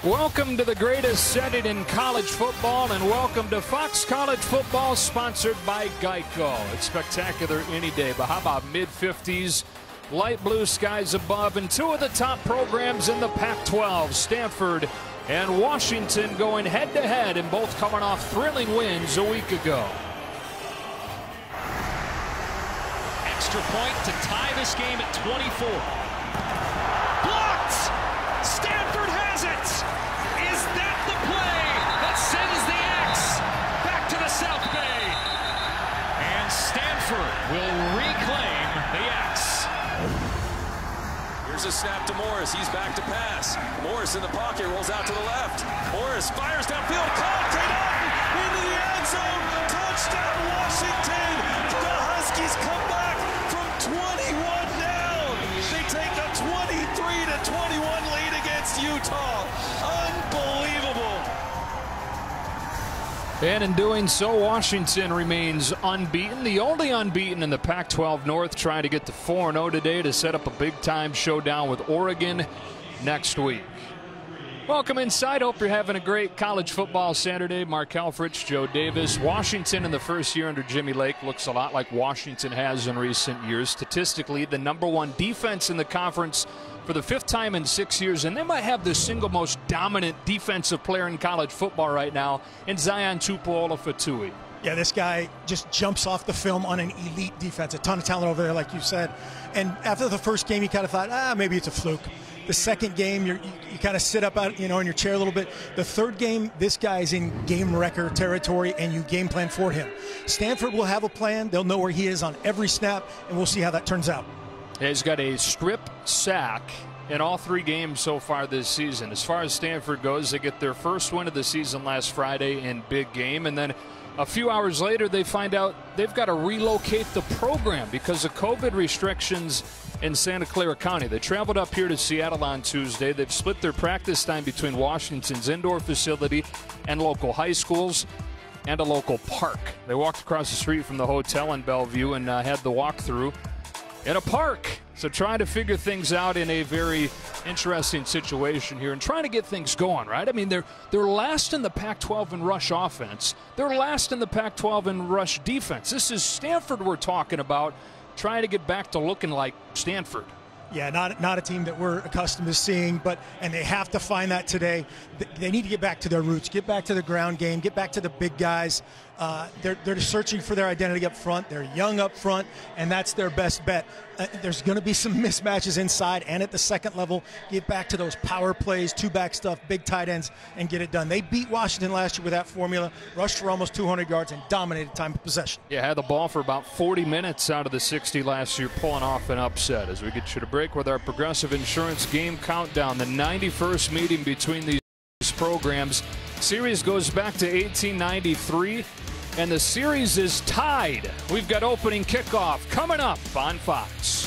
Welcome to the greatest setting in college football, and welcome to Fox College Football, sponsored by Geico. It's spectacular any day, but how about mid-50s, light blue skies above, and two of the top programs in the Pac-12, Stanford and Washington, going head-to-head, and both coming off thrilling wins a week ago. Extra point to tie this game at 24. Blocked! Stanford has it! Is that the play that sends the X back to the South Bay? And Stanford will reclaim the X. Here's a snap to Morris. He's back to pass. Morris in the pocket, rolls out to the left. Morris fires downfield. Caught, into the end zone. Touchdown, Washington. The Huskies come back from 21 down. They take a 23-21 lead against Utah. Unbelievable. And in doing so, Washington remains unbeaten, the only unbeaten in the Pac-12 North, trying to get to 4-0 today to set up a big-time showdown with Oregon next week. Welcome inside. Hope you're having a great college football Saturday. Mark Alfrich, Joe Davis. Washington in the first year under Jimmy Lake looks a lot like Washington has in recent years. Statistically, the #1 defense in the conference for the 5th time in 6 years, and they might have the single most dominant defensive player in college football right now in Zion Tupuola-Fatui. Yeah, this guy just jumps off the film on an elite defense. A ton of talent over there, like you said. And after the first game, you kind of thought, maybe it's a fluke. The second game, you kind of sit up out, in your chair a little bit. The third game, this guy's in game wrecker territory, and you game plan for him. Stanford will have a plan. They'll know where he is on every snap, and we'll see how that turns out. He's got a strip sack in all 3 games so far this season. As far as Stanford goes, they get their first win of the season last Friday in big game, and then a few hours later they find out they've got to relocate the program because of COVID restrictions in Santa Clara County. They traveled up here to Seattle on Tuesday. They've split their practice time between Washington's indoor facility and local high schools and a local park. They walked across the street from the hotel in Bellevue and had the walkthrough in a park. So trying to figure things out in a very interesting situation here and trying to get things going, right? I mean, they're last in the Pac-12 in rush offense. They're last in the Pac-12 in rush defense. This is Stanford we're talking about, trying to get back to looking like Stanford. Yeah, not a team that we're accustomed to seeing, and they have to find that today. They need to get back to their roots, get back to the ground game, get back to the big guys. They're searching for their identity up front. They're young up front, and that's their best bet. There's going to be some mismatches inside and at the second level. Get back to those power plays, two-back stuff, big tight ends, and get it done. They beat Washington last year with that formula, rushed for almost 200 yards, and dominated time of possession. Yeah, had the ball for about 40 minutes out of the 60 last year, pulling off an upset. As we get you to break with our Progressive Insurance game countdown, the 91st meeting between these programs. Series goes back to 1893, and the series is tied. We've got opening kickoff coming up on Fox.